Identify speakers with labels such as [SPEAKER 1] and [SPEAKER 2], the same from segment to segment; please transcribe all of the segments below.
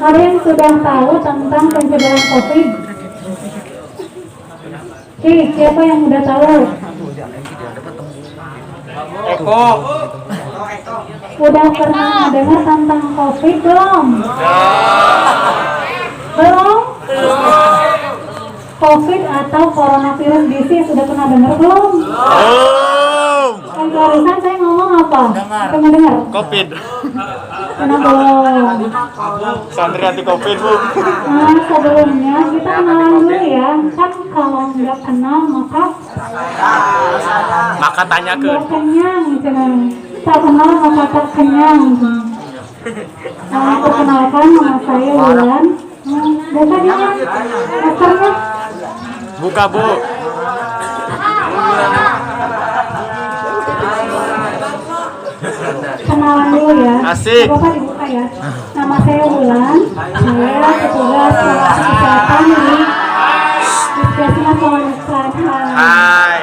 [SPEAKER 1] Ada yang sudah tahu tentang pencegahan COVID? Oke, siapa yang udah tahu?
[SPEAKER 2] Eko.
[SPEAKER 1] Udah pernah dengar tentang COVID belum? Belum? COVID atau coronavirus disease sudah pernah dengar belum? Kan barusan saya ngomong apa? Pernah dengar?
[SPEAKER 2] COVID.
[SPEAKER 1] Pernah belum?
[SPEAKER 2] Santri anti COVID, Bu.
[SPEAKER 1] Nah, sebelumnya kita kenalan dulu ya. Kan kalau nggak kenal
[SPEAKER 2] Maka tanyakeun.
[SPEAKER 1] nggak kenyang gitu. Tak kenal maka tak kenyang. Nah, perkenalkan nama saya Wulan. Buka dia maskernya.
[SPEAKER 2] Buka, Bu.
[SPEAKER 1] Kenalan dulu ya.
[SPEAKER 2] Asik.
[SPEAKER 1] Bapak dibuka ya. Nama saya Wulan. Saya petugas kesehatan di Puskesmas Wanusana.
[SPEAKER 2] Hai.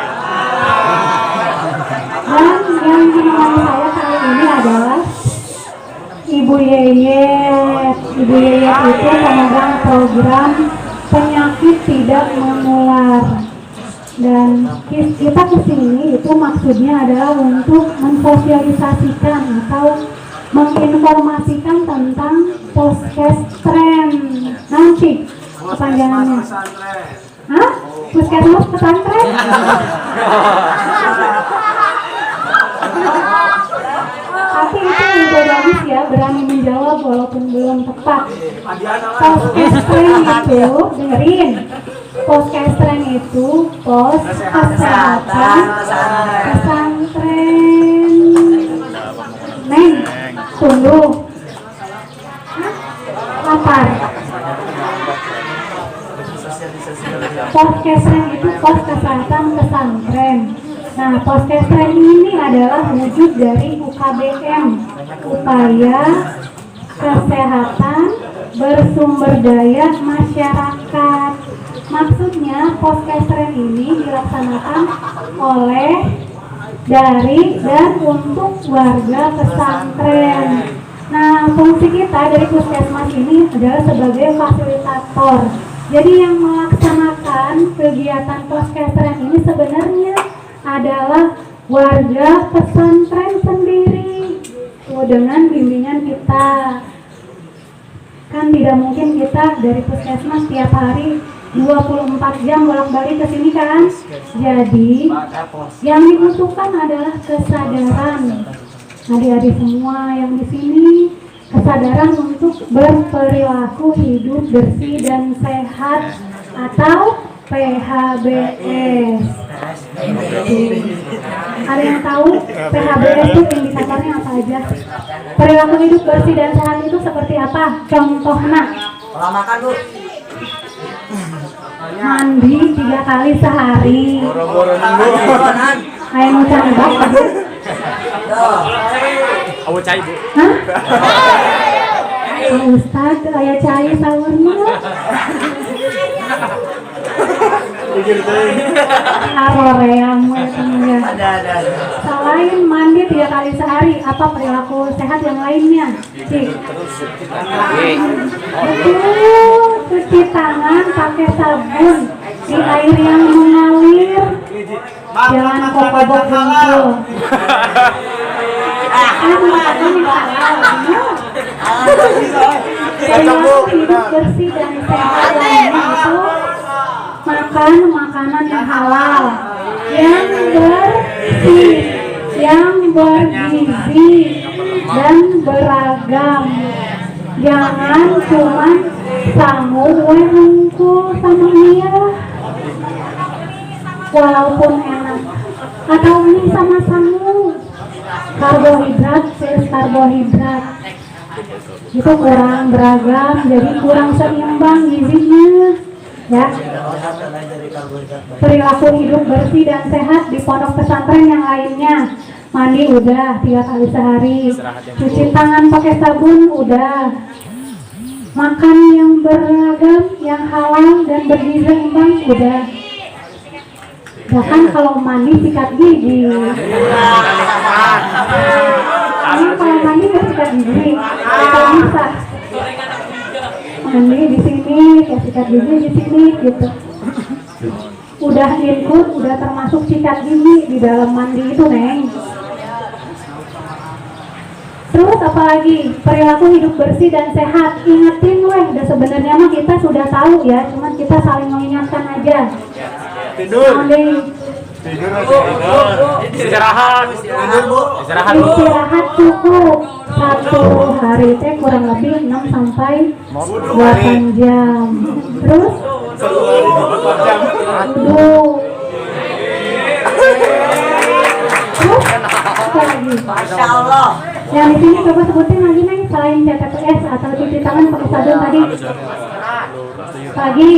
[SPEAKER 1] Dan yang ditemani saya kali ini adalah Ibu Yeyet. Ibu Yeyet itu pemegang program penyakit tidak menular. Dan kita kesini itu maksudnya adalah untuk mensosialisasikan atau menginformasikan tentang Puskestren. Nanti kepanjangannya. Hah? Puskesmas pesantren? Tapi itu udah bagus ya, berani menjawab walaupun belum tepat. Puskestren itu, dengerin. Puskestren itu pos kesehatan pesantren. Neng, tunggu. Lapar. Puskestren itu pos kesehatan pesantren. Nah, Puskestren ini adalah wujud dari UKBM, upaya kesehatan bersumber daya masyarakat. Maksudnya Puskestren ini dilaksanakan oleh, dari, dan untuk warga pesantren. Nah, fungsi kita dari Puskesmas ini adalah sebagai fasilitator. Jadi yang melaksanakan kegiatan Puskestren ini sebenarnya adalah warga pesantren sendiri. Dengan bimbingan kita. Kan tidak mungkin kita dari Puskesmas tiap hari 24 jam bolak-balik ke sini kan? Jadi yang dibutuhkan adalah kesadaran. Adik-adik semua yang di sini, kesadaran untuk berperilaku hidup bersih dan sehat atau PHBS. Ada yang tahu PHBS itu indikatornya apa aja? Perilaku hidup bersih dan sehat itu seperti apa? Contohnya
[SPEAKER 3] Pola makan, Bu.
[SPEAKER 1] mandi 3 kali sehari. Kayak ngucap bapak.
[SPEAKER 2] Awu cai, Bu.
[SPEAKER 1] Hah? Pak Ustad kayak cai sahurnya. Haroream ya.
[SPEAKER 3] Ada.
[SPEAKER 1] Selain mandi 3 kali sehari, apa perilaku sehat yang lainnya? Cik. Betul, cuci tangan pakai sabun di air yang mengalir. Jangan kokobok dengkul. Perilaku hidup bersih dan sehat lainnya itu makan makanan yang halal, yang bersih, yang bergizi dan beragam. Jangan cuma sangu we hungkul sama mie walaupun enak, atau mie sama sangu. Karbohidrat plus karbohidrat itu kurang beragam, jadi kurang seimbang gizinya ya. Perilaku hidup bersih dan sehat di pondok pesantren yang lainnya, mandi udah 3 kali sehari, cuci tangan pakai sabun udah, makan yang beragam, yang halal dan bergizi seimbang udah. Bahkan kalau mandi sikat gigi. Ini kalau mandi nggak sikat gigi, atau bisa? mandi di sini, kayak sikat gigi di sini gitu. Udah include, udah termasuk sikat gigi di dalam mandi itu, Neng. Terus apalagi perilaku hidup bersih dan sehat. Ingetin weh, udah sebenarnya mah kita sudah tahu ya, cuman kita saling mengingatkan aja.
[SPEAKER 2] Tidur. Istirahat.
[SPEAKER 1] Istirahat cukup. Satu hari teh kurang lebih 6 sampai 8 jam. Terus Terus apa lagi?
[SPEAKER 3] Masya Allah.
[SPEAKER 1] Yang di sini coba sebutin lagi nih, selain TTPS atau cuci tangan pakai sabun tadi. Pagi.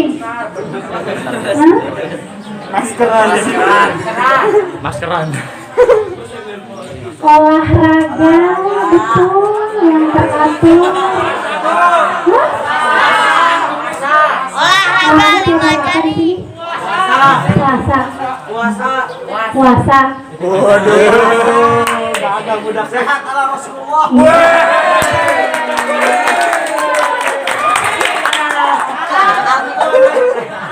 [SPEAKER 1] Hah?
[SPEAKER 2] Maskeran.
[SPEAKER 1] Olahraga betul yang teratur.
[SPEAKER 3] Olahraga 5 jari.
[SPEAKER 1] Puasa.
[SPEAKER 3] Waduh. Ada budak sehat ala Rasulullah.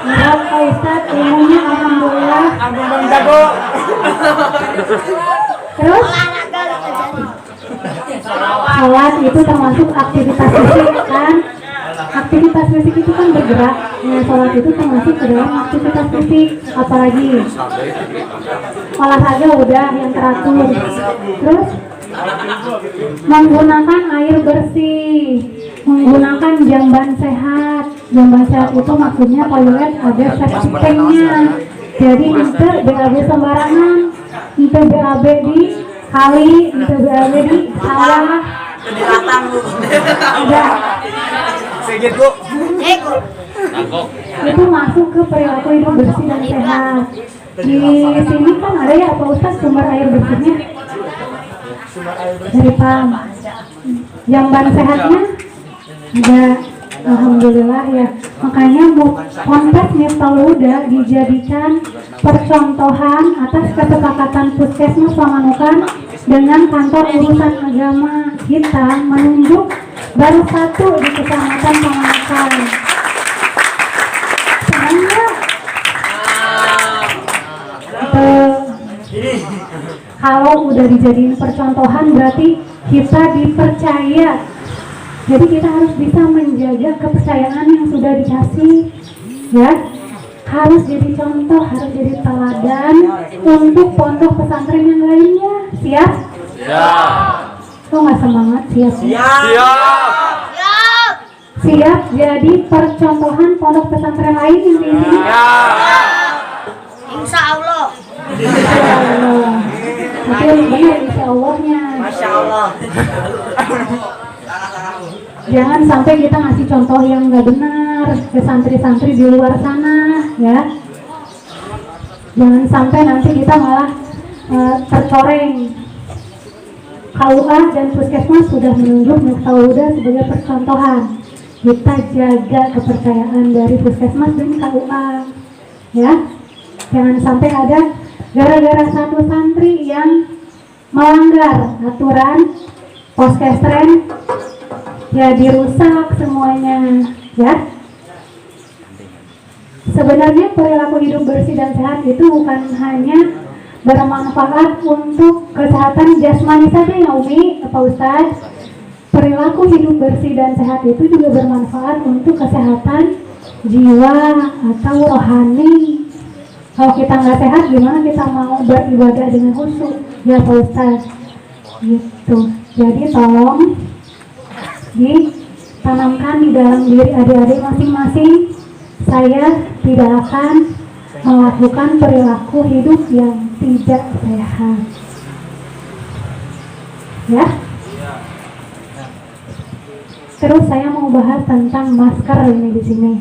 [SPEAKER 1] Ya, Pak Ustadz, ilmunya alhamdulillah.
[SPEAKER 2] Bang jago.
[SPEAKER 1] Terus sholat itu termasuk aktivitas fisik kan? Aktivitas fisik itu kan bergerak. Nah, sholat itu termasuk ke dalam aktivitas fisik. Apalagi olahraga udah yang teratur. Terus menggunakan air bersih, menggunakan jamban sehat. Jamban sehat itu maksudnya toilet ada septic tanknya. Jadi ente BAB sembarangan, ente BAB di kali, ente BAB di sawah. Udah.
[SPEAKER 2] Segit, Bu.
[SPEAKER 1] Itu masuk ke perilaku hidup bersih dan sehat. Di sini kan ada ya Pak Ustadz sumber air bersihnya dari PAM. Jamban sehatnya ada, alhamdulillah ya. Makanya Ponpes Miftahul Huda dijadikan percontohan atas kesepakatan Puskesmas Pamanukan dengan kantor urusan agama kita menunjuk baru satu di Kecamatan Pamanukan. Senang kalau udah dijadiin percontohan berarti kita dipercaya. Jadi kita harus bisa menjaga kepercayaan yang sudah dikasih, ya. Harus jadi contoh, harus jadi teladan untuk pondok pesantren yang lainnya. Siap?
[SPEAKER 2] Siap.
[SPEAKER 1] Kok nggak semangat? Siap? Siap jadi percontohan pondok pesantren lain yang di sini?
[SPEAKER 3] Insya Allah.
[SPEAKER 1] Insya Allah. Tapi benar insya Allahnya.
[SPEAKER 3] Masya Allah.
[SPEAKER 1] Jangan sampai kita ngasih contoh yang nggak benar ke santri-santri di luar sana, ya. Jangan sampai nanti kita malah tercoreng. KUA dan Puskesmas sudah menunjuk Miftahul Huda sebagai percontohan. Kita jaga kepercayaan dari Puskesmas dan KUA, ya. Jangan sampai ada gara-gara satu santri yang melanggar aturan Puskesren ya dirusak semuanya, ya. Sebenarnya perilaku hidup bersih dan sehat itu bukan hanya bermanfaat untuk kesehatan jasmani saja ya Umi, Pak Ustadz. Perilaku hidup bersih dan sehat itu juga bermanfaat untuk kesehatan jiwa atau rohani. Kalau kita nggak sehat, gimana kita mau beribadah dengan khusyuk, ya Pak Ustadz? Gitu. Jadi tolong ditanamkan di dalam diri adik-adik masing-masing. Saya tidak akan melakukan perilaku hidup yang tidak sehat, ya. Terus saya mau bahas tentang masker ini di sini.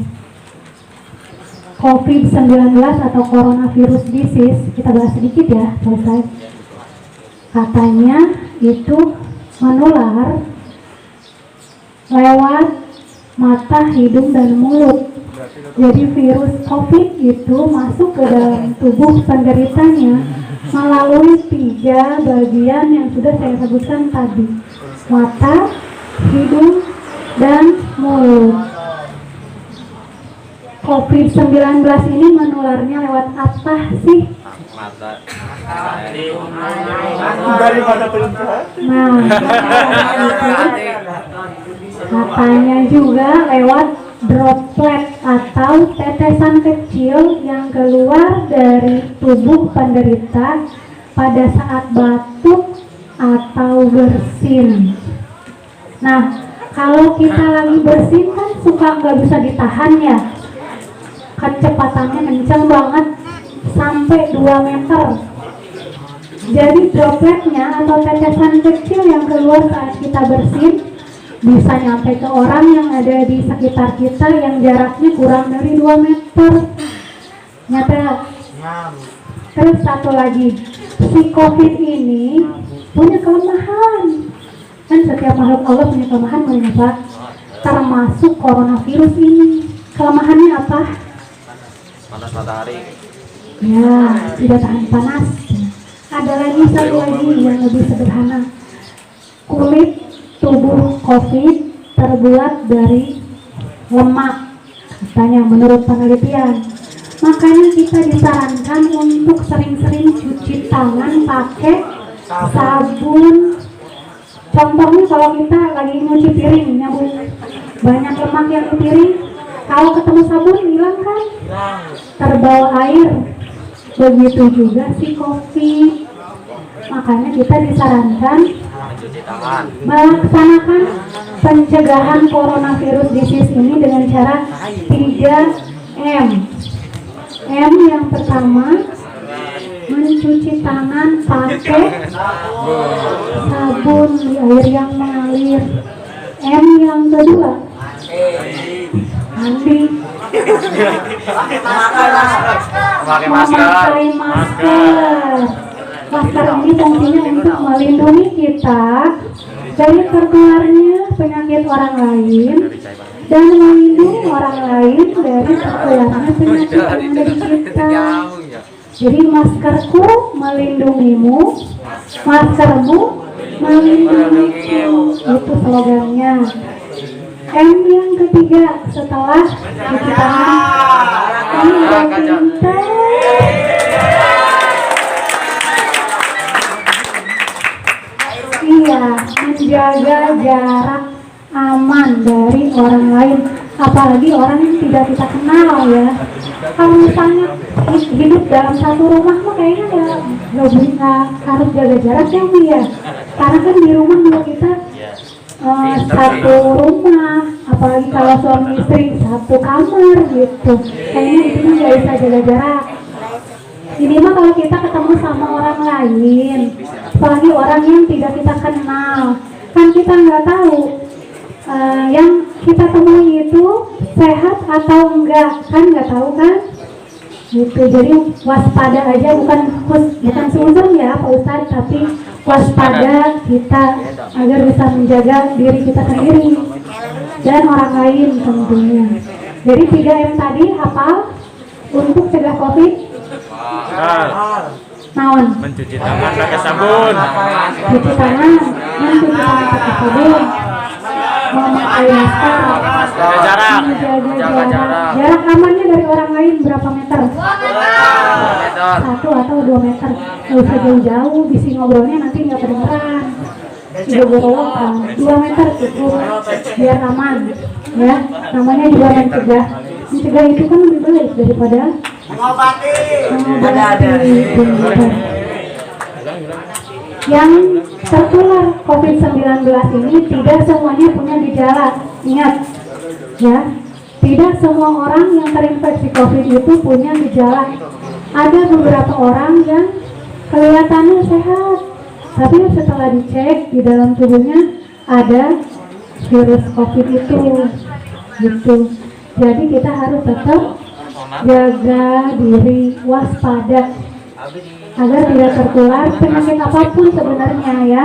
[SPEAKER 1] COVID-19 atau coronavirus disease, kita bahas sedikit ya, selesai. Katanya itu menular lewat mata, hidung, dan mulut. Jadi virus COVID itu masuk ke dalam tubuh penderitanya melalui 3 bagian yang sudah saya sebutkan tadi: mata, hidung, dan mulut. COVID-19 ini menularnya lewat apa sih?
[SPEAKER 2] Mata.
[SPEAKER 3] Dari mana pelintahan?
[SPEAKER 1] Nah, katanya juga lewat droplet atau tetesan kecil yang keluar dari tubuh penderita pada saat batuk atau bersin. Nah, kalau kita lagi bersin kan suka nggak bisa ditahan ya, kecepatannya kencang banget sampai 2 meter. Jadi dropletnya atau tetesan kecil yang keluar saat kita bersin bisa nyampe ke orang yang ada di sekitar kita yang jaraknya kurang dari 2 meter. Nyata. Terus satu lagi, si COVID ini punya kelemahan. Kan setiap makhluk Allah punya kelemahan, Pak. Termasuk coronavirus ini. Kelemahannya apa?
[SPEAKER 2] Panas matahari.
[SPEAKER 1] Ya, tidak tahan panas. Ada lagi satu lagi yang lebih sederhana. Kulit tubuh COVID terbuat dari lemak, katanya menurut penelitian. Makanya kita disarankan untuk sering-sering cuci tangan pakai sabun. Contohnya kalau kita lagi nyuci piring, nyambung banyak lemak yang di piring, kalau ketemu sabun hilang kan? Terbawa air. Begitu juga si COVID. Makanya kita disarankan
[SPEAKER 2] Mencuci tangan.
[SPEAKER 1] melaksanakan pencegahan coronavirus disease ini dengan cara 3M. M yang pertama, mencuci tangan pakai sabun di air yang mengalir. M yang kedua, mandi.
[SPEAKER 2] Pakai masker.
[SPEAKER 1] Memakai masker. Masker ini fungsinya untuk melindungi kita dari tertularnya penyakit orang lain dan melindungi orang lain dari tertularnya penyakit yang ada di kita. Jadi maskerku melindungimu, maskermu melindungiku. Itu slogannya. M yang ketiga setelah cuci tangan, ini udah pintar. Iya, menjaga jarak aman dari orang lain, apalagi orang yang tidak kita kenal ya. Kalau misalnya hidup dalam satu rumah mah kayaknya ya nggak bisa, harus jaga jarak ya Bu ya. Karena kan di rumah juga kita satu rumah, apalagi kalau suami istri satu kamar gitu. Kayaknya itu nggak bisa jaga jarak. Ini mah kalau kita ketemu sama orang lain, apalagi orang yang tidak kita kenal, kan kita nggak tahu yang kita temui itu sehat atau enggak, kan nggak tahu kan? Gitu. Jadi waspada aja, bukan suzon ya Pak Ustadz, tapi waspada kita agar bisa menjaga diri kita sendiri dan orang lain tentunya. Jadi 3M tadi hafal untuk cegah COVID. Naon?
[SPEAKER 2] Mencuci tangan pakai sabun.
[SPEAKER 1] Cuci tangan, mencuci tangan pakai sabun, memakai masker,
[SPEAKER 2] Jaga jarak.
[SPEAKER 1] menjaga jarak. Jarak amannya dari orang lain berapa meter? 1 atau 2 meter. Nggak usah jauh-jauh, bisa ngobrolnya nanti nggak kedengeran. Kan 2 meter cukup biar aman, ya. Namanya juga mencegah. Mencegah itu kan lebih baik daripada
[SPEAKER 3] Mengobati.
[SPEAKER 1] Yang tertular COVID-19 ini tidak semuanya punya gejala. Ingat, ya, tidak semua orang yang terinfeksi COVID itu punya gejala. Ada beberapa orang yang kelihatannya sehat, tapi setelah dicek di dalam tubuhnya ada virus COVID itu, gitu. Jadi kita harus tetap jaga diri, waspada agar tidak tertular penyakit apapun sebenarnya ya.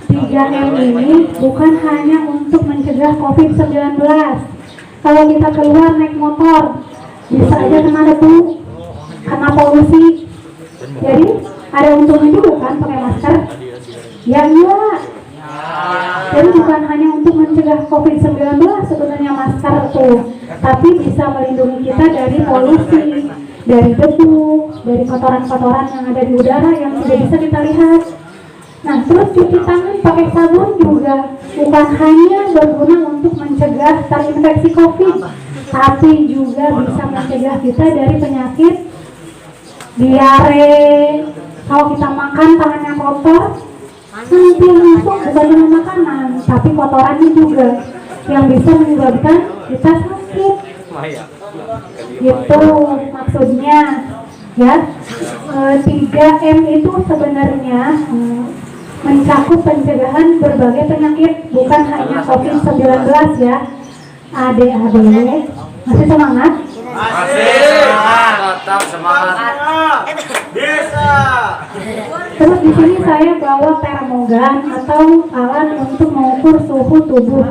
[SPEAKER 1] 3M ini bukan hanya untuk mencegah COVID-19. Kalau kita keluar naik motor, bisa aja kena debu, kena polusi. Jadi ada untungnya juga kan pakai masker. Ya enggak. Jadi bukan hanya untuk mencegah COVID-19 sebenarnya masker tuh, tapi bisa melindungi kita dari polusi, dari debu, dari kotoran-kotoran yang ada di udara yang tidak bisa kita lihat. Nah, terus cuci tangan pakai sabun juga bukan hanya berguna untuk mencegah terinfeksi COVID, tapi juga bisa mencegah kita dari penyakit diare. Kalau kita makan tangannya kotor, nanti yang masuk bukan cuma makanan, tapi kotorannya juga yang bisa menyebabkan kita sakit. Gitu maksudnya ya. 3M itu sebenarnya mencakup pencegahan berbagai penyakit, bukan hanya COVID-19 ya. Adik-adik masih semangat?
[SPEAKER 2] Masih semangat, tetap semangat.
[SPEAKER 3] Bisa.
[SPEAKER 1] Terus di sini saya bawa termogan atau alat untuk mengukur suhu tubuh.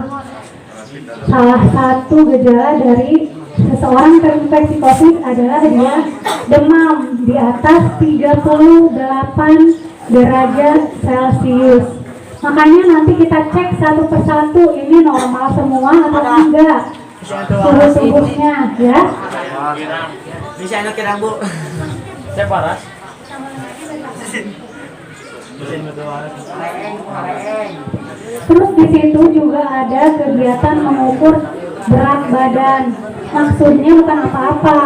[SPEAKER 1] Salah satu gejala dari seseorang terinfeksi COVID adalah dia demam di atas 38 derajat Celcius. Makanya nanti kita cek satu persatu ini normal semua atau enggak suhu tubuhnya ya.
[SPEAKER 3] Bisa enak kira Bu.
[SPEAKER 2] Saya paras.
[SPEAKER 1] Terus di situ juga ada kegiatan mengukur berat badan. Maksudnya bukan apa-apa.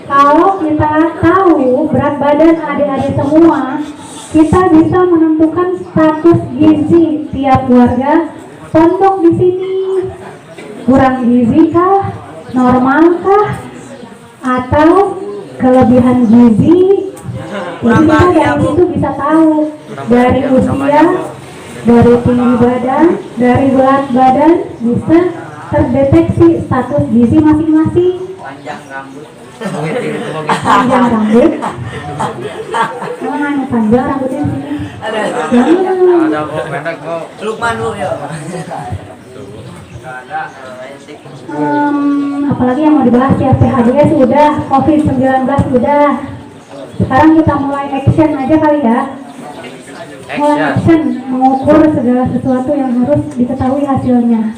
[SPEAKER 1] Kalau kita tahu berat badan adik-adik semua, kita bisa menentukan status gizi tiap warga pondok di sini. Kurang gizi kah? Normal kah? Atau kelebihan gizi? Jadi kita dari situ bisa tahu dari usia, dari tinggi badan, dari berat badan bisa terdeteksi status gizi masing-masing.
[SPEAKER 3] Panjang rambut.
[SPEAKER 1] Panjang rambut. Mana panjang rambutnya di sini?
[SPEAKER 3] Ada.
[SPEAKER 2] Ada kok, pendek kok.
[SPEAKER 3] Lukman Bu ya.
[SPEAKER 1] Apalagi yang mau dibahas ya, PHBS udah, COVID-19 udah. Sekarang kita mulai action aja kali ya. Mulai action, mengukur segala sesuatu yang harus diketahui hasilnya.